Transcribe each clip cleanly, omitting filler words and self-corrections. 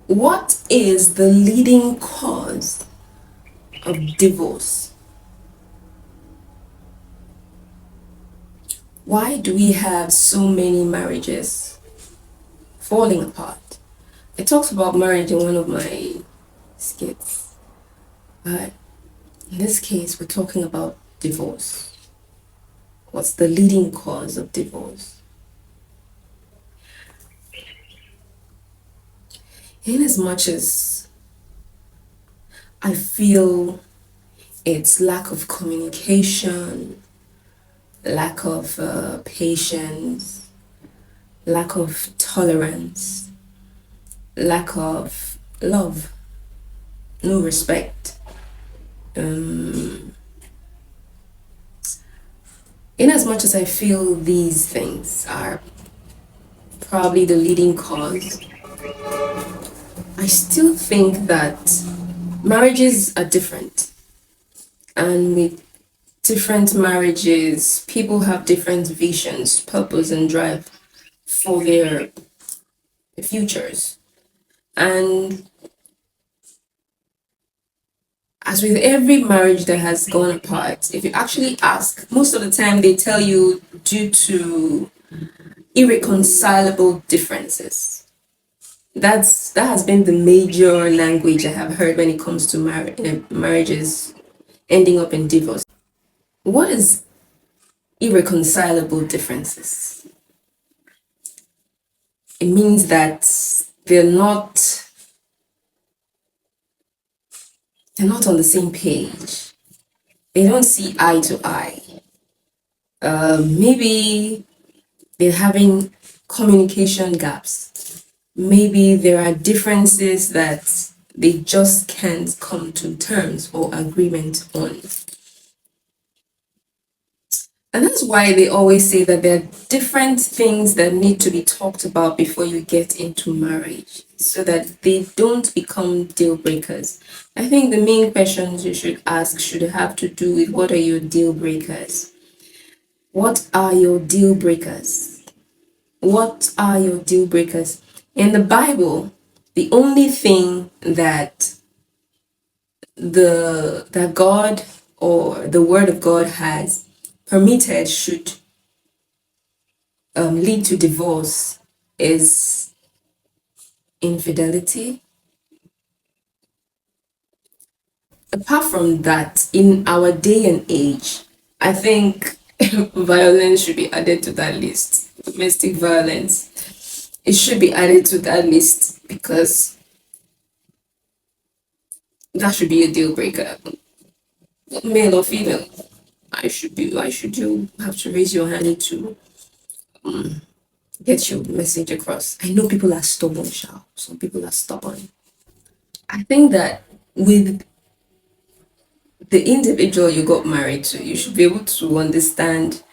What is the leading cause of divorce? Why do we have so many marriages falling apart? I talked about marriage in one of my skits, but in this case, we're talking about divorce. What's the leading cause of divorce? In as much as I feel it's lack of communication, lack of patience, lack of tolerance, lack of love, no respect. In as much as I feel these things are probably the leading cause, I still think that marriages are different. And with different marriages, people have different visions, purpose, and drive for their futures. And as with every marriage that has gone apart, if you actually ask, most of the time they tell you due to irreconcilable differences. That has been the major language I have heard when it comes to marriages ending up in divorce. What is irreconcilable differences? It means that they're not they're not on the same page. They don't see eye to eye. Maybe they're having communication gaps. Maybe there are differences that they just can't come to terms or agreement on. And that's why they always say that there are different things that need to be talked about before you get into marriage so that they don't become deal breakers. I think the main questions you should ask should have to do with what are your deal breakers? What are your deal breakers? What are your deal breakers? In the Bible, the only thing that God or the Word of God has permitted should lead to divorce is infidelity. Apart from that, in our day and age, I think violence should be added to that list. Domestic violence, it should be added to that list because that should be a deal breaker. Male or female, why should you have to raise your hand to get your message across? I know people are stubborn, Shao. Some people are stubborn. I think that with the individual you got married to, you should be able to understand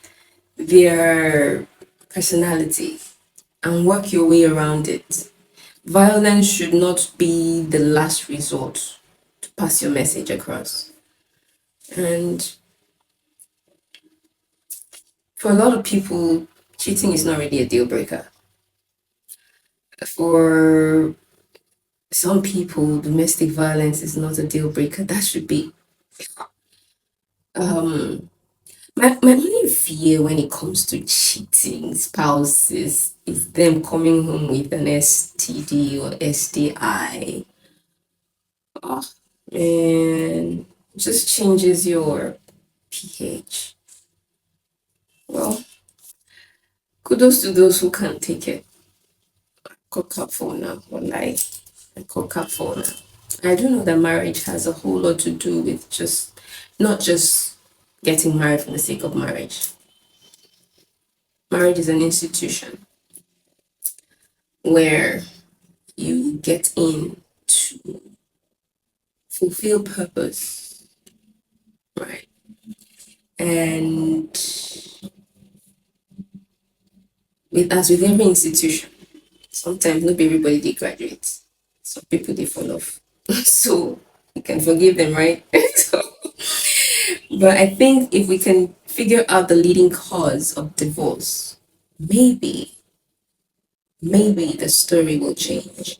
their personality and work your way around it. Violence should not be the last resort to pass your message across. And for a lot of people, cheating is not really a deal breaker. For some people, domestic violence is not a deal breaker. That should be um my only fear when it comes to cheating spouses is them coming home with an STD or SDI. Oh, man, it just changes your pH. Well, kudos to those who can take it. Cook up for now, or like, cook up for now. I do know that marriage has a whole lot to do with just not just getting married for the sake of marriage. Marriage is an institution where you get in to fulfill purpose, right? And as with every institution, sometimes not everybody they graduate. Some people they fall off. So you can forgive them, right? So, but I think if we can figure out the leading cause of divorce, maybe the story will change.